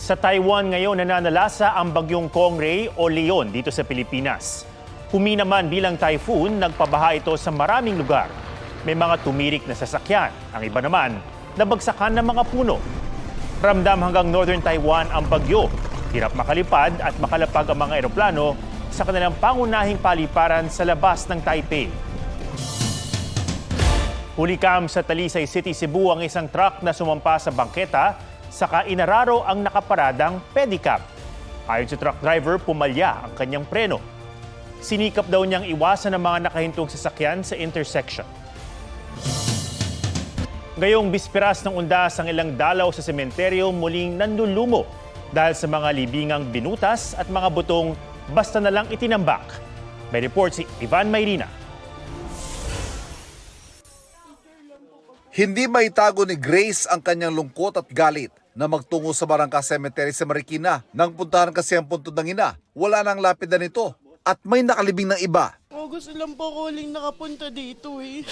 Sa Taiwan ngayon nananalasa ang bagyong Kongray o Leon dito sa Pilipinas. Humina man bilang typhoon, nagpabaha ito sa maraming lugar. May mga tumirik na sasakyan. Ang iba naman, nabagsakan ng mga puno. Ramdam hanggang Northern Taiwan ang bagyo. Hirap makalipad at makalapag ang mga eroplano sa kanilang pangunahing paliparan sa labas ng Taipei. Hulikam sa Talisay City, Cebu ang isang truck na sumampa sa bangketa saka inararo ang nakaparadang pedicab. Ayon sa truck driver, pumalya ang kanyang preno. Sinikap daw niyang iwasan ang mga nakahintong sasakyan sa intersection. Ngayong bisperas ng undas ang ilang dalaw sa sementeryo muling nandulumo dahil sa mga libingang binutas at mga butong basta na lang itinambak. May report si Ivan Mayrina. Hindi maitago ni Grace ang kanyang lungkot at galit na magtungo sa Barangka Cemetery sa Marikina. Nang puntahan kasi ang puntod ng ina, wala nang lapidan nito at may nakalibing ng iba. Gusto lang po ko uling nakapunta dito eh.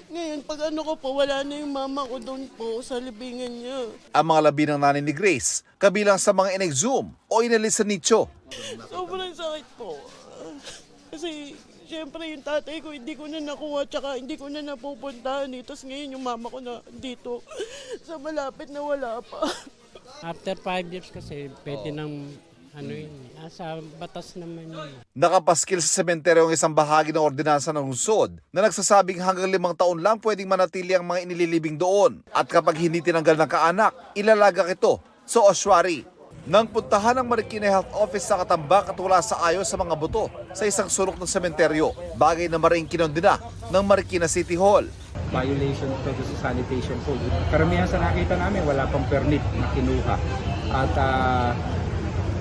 Ngayon, pag ano ko po, wala na yung mama ko doon po sa libingan niya. Ang mga labi ng nanay ni Grace, kabilang sa mga in-exhume o inalis sa nicho. Sobrang sakit po. Kasi, siyempre yung tatay ko, hindi ko na nakuha, tsaka hindi ko na napupuntahan eh. Tapos ngayon yung mama ko na dito, sa malapit na wala pa. After 5 years kasi, pwede nang sa batas naman yun. Nakapaskil sa sementeryo ang isang bahagi ng ordinansa ng lungsod na nagsasabing hanggang 5 taon lang pwedeng manatili ang mga inililibing doon. At kapag hindi tinanggal ng kaanak, ilalagak ito sa ossuary. Nang puntahan ng Marikina Health Office sa Katambak at wala sa ayos sa mga buto sa isang sulok ng sementeryo, bagay na maring kinondena ng Marikina City Hall. Violation ito sa sanitation code. Karamihan sa nakita namin, wala pang permit na kinuha.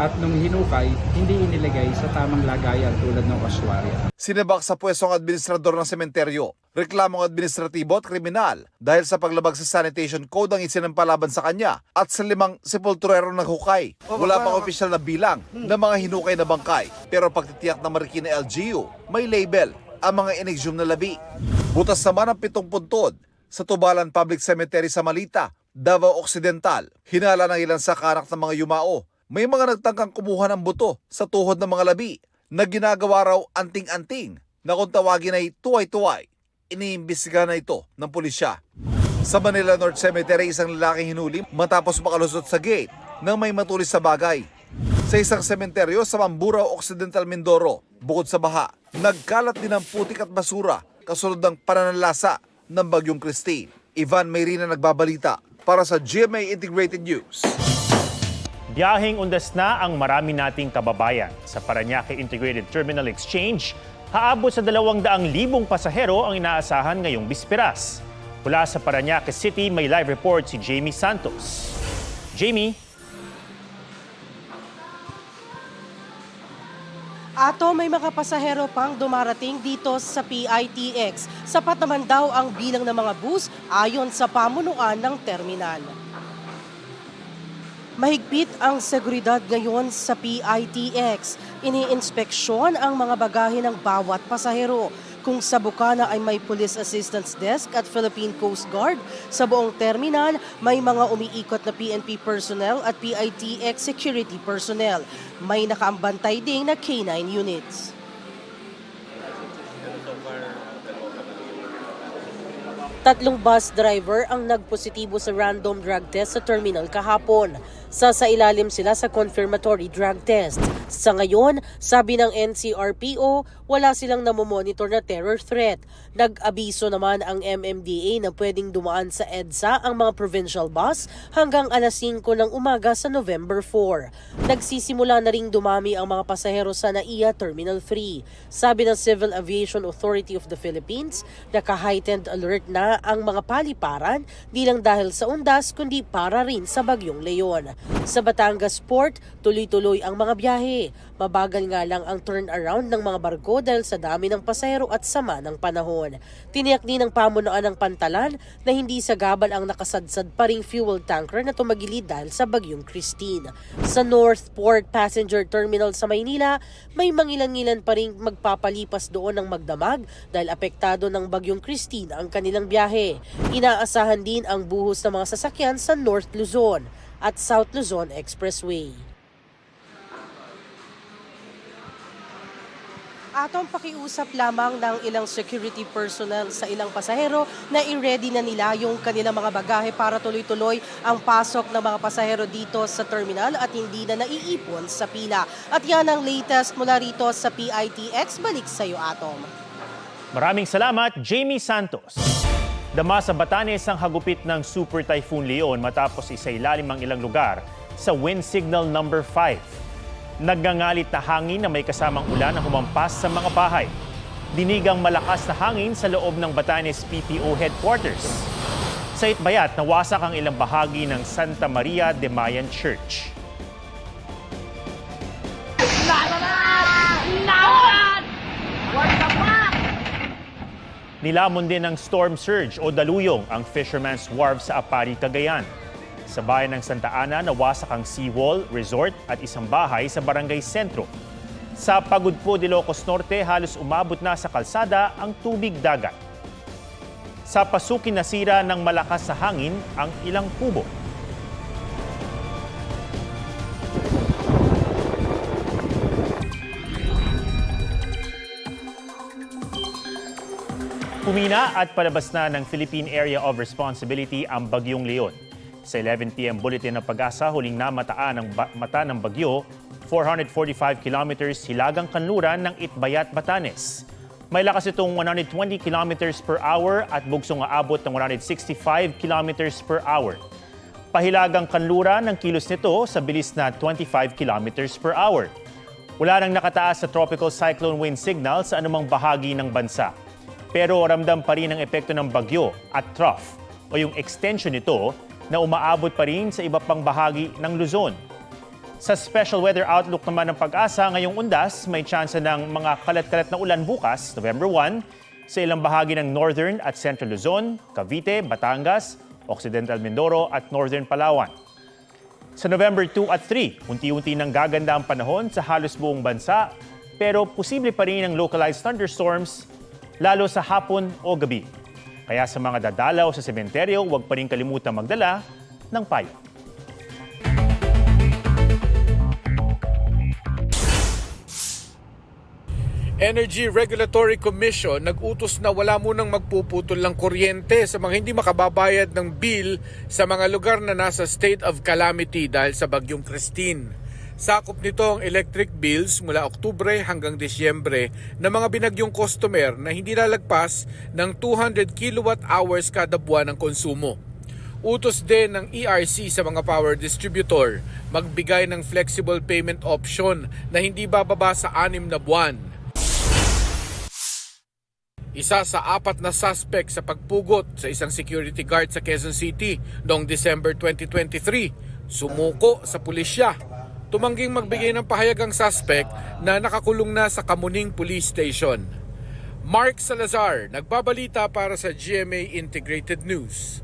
At nung hinukay, hindi inilagay sa tamang lagayan tulad ng ossuary. Sinibak sa pwesto ang administrador ng sementeryo. Reklamong administratibo at kriminal dahil sa paglabag sa sanitation code ang isinampalaban sa kanya at sa 5 sepulturero naghukay. Wala pang opisyal na bilang ng mga hinukay na bangkay. Pero pagtitiyak ng Marikina LGU, may label ang mga in-exhume na labi. Butas naman ang 7 puntod sa Tubalan Public Cemetery sa Malita, Davao Occidental. Hinala ng ilan sa kanak ng mga yumao. May mga nagtangkang kumuha ng buto sa tuhod ng mga labi na ginagawa raw anting-anting na kung tawagin ay tuway-tuway. Iniimbestigahan na ito ng pulisya. Sa Manila North Cemetery, isang lalaking hinuli matapos makalusot sa gate nang may matulis sa bagay. Sa isang sementeryo sa Mamburao Occidental, Mindoro, bukod sa baha, nagkalat din ng putik at basura kasunod ng pananalasa ng Bagyong Christine. Ivan Mayrina nagbabalita para sa GMA Integrated News. Biyaheng undas na ang marami nating kababayan. Sa Parañaque Integrated Terminal Exchange, haabot sa 200,000 pasahero ang inaasahan ngayong bisperas. Mula sa Parañaque City, may live report si Jamie Santos. Jamie? Ato, may mga pasahero pang dumarating dito sa PITX. Sapat naman daw ang bilang ng mga bus ayon sa pamunuan ng terminal. Mahigpit ang seguridad ngayon sa PITX. Iniinspeksyon ang mga bagahe ng bawat pasahero. Kung sa Bukana ay may Police Assistance Desk at Philippine Coast Guard, sa buong terminal may mga umiikot na PNP personnel at PITX security personnel. May nakaambantay ding na K9 units. Tatlong bus driver ang nagpositibo sa random drug test sa terminal kahapon. Sasailalim sila sa confirmatory drug test. Sa ngayon, sabi ng NCRPO, wala silang namomonitor na terror threat. Nag-abiso naman ang MMDA na pwedeng dumaan sa EDSA ang mga provincial bus hanggang alas 5 ng umaga sa November 4. Nagsisimula na ring dumami ang mga pasahero sa NAIA Terminal 3. Sabi ng Civil Aviation Authority of the Philippines, naka-heightened alert na ang mga paliparan di lang dahil sa undas kundi para rin sa Bagyong Leon. Sa Batangas Port, tuloy-tuloy ang mga biyahe. Mabagal nga lang ang turnaround ng mga barko dahil sa dami ng pasahero at sama ng panahon. Tiniyak din ng pamunuan ng Pantalan na hindi sagabal ang nakasadsad pa ring fuel tanker na tumagilid dahil sa Bagyong Christine. Sa North Port Passenger Terminal sa Maynila, may mangilan-ngilan pa ring magpapalipas doon ng magdamag dahil apektado ng Bagyong Christine ang kanilang biyahe. Inaasahan din ang buhos ng mga sasakyan sa North Luzon. at South Luzon Expressway. Atong pakiusap lamang ng ilang security personnel sa ilang pasahero na i-ready na nila yung kanilang mga bagahe para tuloy-tuloy ang pasok ng mga pasahero dito sa terminal at hindi na naiipon sa pila. At yan ang latest mula rito sa PITX. Balik sa iyo, Atom. Maraming salamat, Jamie Santos. Dama sa Batanes ang hagupit ng Super Typhoon Leon matapos isailalim ang ilang lugar sa wind signal number 5. Nagngangalit na hangin na may kasamang ulan ang humampas sa mga bahay. Dinigang malakas na hangin sa loob ng Batanes PPO headquarters. Sa Itbayat, nawasak ang ilang bahagi ng Santa Maria de Mayan Church. Nilamon din ng storm surge o daluyong ang Fisherman's Wharf sa Apari, Cagayan. Sa bayan ng Santa Ana, nawasak ang seawall, resort at isang bahay sa Barangay Sentro. Sa Pagudpo, Ilocos Norte, halos umabot na sa kalsada ang tubig dagat. Sa Pasukin, nasira ng malakas sa hangin ang ilang kubo. Humina at palabas na ng Philippine Area of Responsibility ang Bagyong Leon. Sa 11 p.m. bulletin ng Pag-asa, huling namataan ng mata ng bagyo, 445 kilometers hilagang kanluran ng Itbayat, Batanes. May lakas itong 120 kilometers per hour at bugsong aabot ng 165 kilometers per hour. Pahilagang kanluran ng kilos nito sa bilis na 25 kilometers per hour. Wala nang nakataas sa tropical cyclone wind signal sa anumang bahagi ng bansa. Pero ramdam pa rin ang epekto ng bagyo at trough o yung extension nito na umaabot pa rin sa iba pang bahagi ng Luzon. Sa special weather outlook naman ng Pag-asa, ngayong undas may tsansa ng mga kalat-kalat na ulan bukas, November 1, sa ilang bahagi ng Northern at Central Luzon, Cavite, Batangas, Occidental Mindoro at Northern Palawan. Sa November 2 at 3, unti-unti nang gaganda ang panahon sa halos buong bansa, pero posible pa rin ang localized thunderstorms lalo sa hapon o gabi. Kaya sa mga dadalaw sa sementeryo, huwag pa rin kalimutan magdala ng payo. Energy Regulatory Commission nag-utos na wala munang magpuputol ng kuryente sa mga hindi makababayad ng bill sa mga lugar na nasa state of calamity dahil sa Bagyong Christine. Sakop nito ang electric bills mula Oktubre hanggang Disyembre ng mga binagyong customer na hindi lalagpas ng 200 kilowatt-hours kada buwan ng konsumo. Utos din ng ERC sa mga power distributor magbigay ng flexible payment option na hindi bababa sa 6 na buwan. Isa sa 4 na suspect sa pagpugot sa isang security guard sa Quezon City noong December 2023, sumuko sa pulisya. Tumangging magbigay ng pahayag ang suspect na nakakulong na sa Kamuning Police Station. Mark Salazar, nagbabalita para sa GMA Integrated News.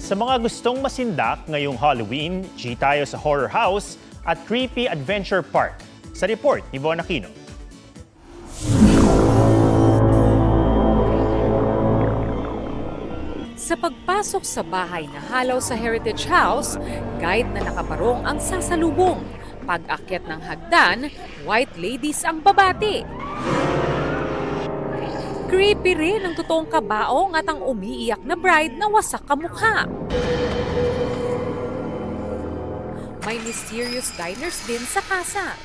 Sa mga gustong masindak ngayong Halloween, G tayo sa Horror House at Creepy Adventure Park. Sa report ni Von Aquino. Sa pagpasok sa bahay na halaw sa Heritage House, guide na nakabarong ang sasalubong. Pag-akyat ng hagdan, white ladies ang babati. Creepy rin ang totoong kabaong at ang umiiyak na bride na wasak kamukha. May mysterious diners din sa kasa.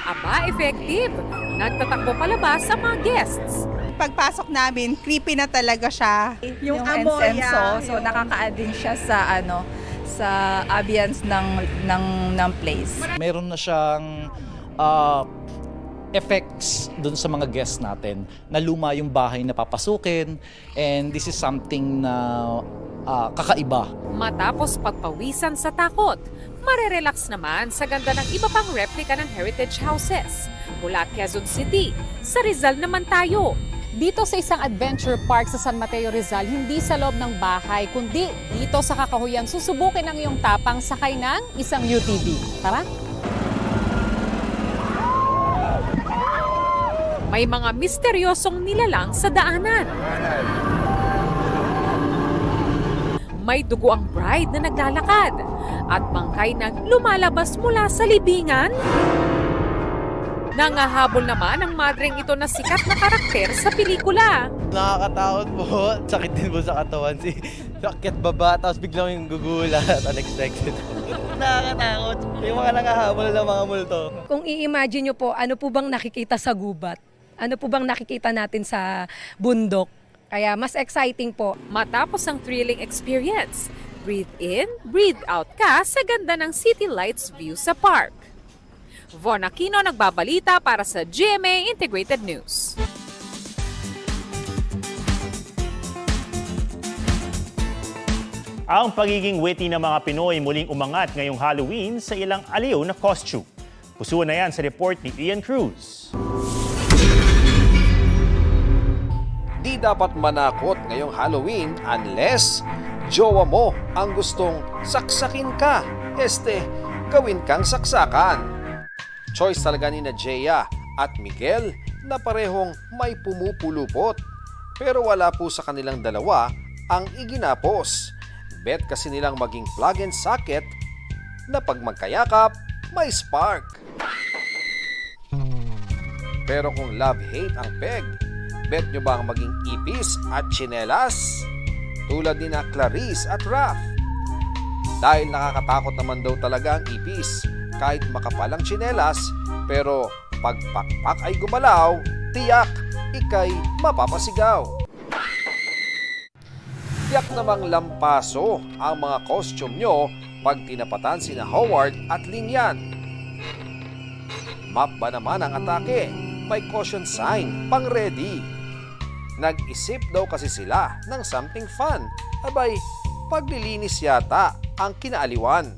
Aba, effective! Nagtatakbo palabas sa mga guests. Pagpasok namin, creepy na talaga siya. Yung incenso, so nakaka-add siya sa sa ambience ng place. Meron na siyang effects dun sa mga guests natin na luma yung bahay na papasukin, and this is something na kakaiba. Matapos pagpawisan sa takot, marerelax naman sa ganda ng iba pang replika ng heritage houses. Mula Quezon City, sa Rizal naman tayo. Dito sa isang adventure park sa San Mateo, Rizal, hindi sa loob ng bahay, kundi dito sa Kakahuyan, susubukin ang iyong tapang sakay ng isang UTV. Tara! May mga misteryosong nilalang sa daanan. May dugo ang bride na naglalakad at bangkay na lumalabas mula sa libingan. Nangahabol naman ang madreng ito na sikat na karakter sa pelikula. Nakakatakot po. Sakit din po sa katawan. Si akyat baba, tapos biglang yung gugulat. Unexpected. Nakakatakot. Yung mga nangahabol ng mga multo. Kung i-imagine nyo po, ano po bang nakikita sa gubat? Ano po bang nakikita natin sa bundok? Kaya mas exciting po. Matapos ang thrilling experience, breathe in, breathe out ka sa ganda ng city lights view sa park. Von Aquino nagbabalita para sa GMA Integrated News. Ang pagiging witty ng mga Pinoy muling umangat ngayong Halloween sa ilang aliw na costume. Pusuan na yan sa report ni Ian Cruz. Di dapat manakot ngayong Halloween unless jowa mo ang gustong saksakin ka. Gawin kang saksakan. Choice talaga ni na Jaya at Miguel na parehong may pumupulupot. Pero wala po sa kanilang dalawa ang iginapos. Bet kasi nilang maging plug and socket na pag magkayakap, may spark. Pero kung love-hate ang peg, bet nyo ba ang maging ipis at tsinelas? Tulad ni na Clarice at Raph. Dahil nakakatakot naman daw talaga ang ipis. Kahit makapalang tsinelas, pero pag pakpak ay gumalaw, tiyak, ikay mapapasigaw. Tiyak namang lampaso ang mga costume nyo pag tinapatan sina Howard at Lingyan. Map ba naman ang atake? May caution sign, pang ready. Nag-isip daw kasi sila ng something fun. Abay, paglilinis yata ang kinaaliwan.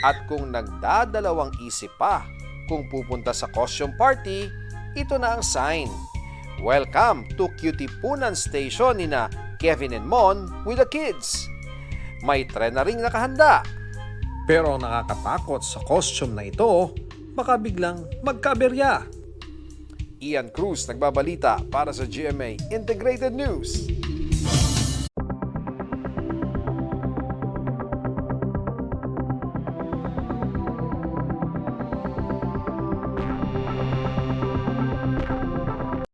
At kung nagdadalawang isip pa kung pupunta sa costume party, ito na ang sign. Welcome to Cutipunan Station ni na Kevin and Mon with the kids. May tren na ring nakahanda. Pero ang nakakatakot sa costume na ito, baka biglang magkaberya. Ian Cruz nagbabalita para sa GMA Integrated News.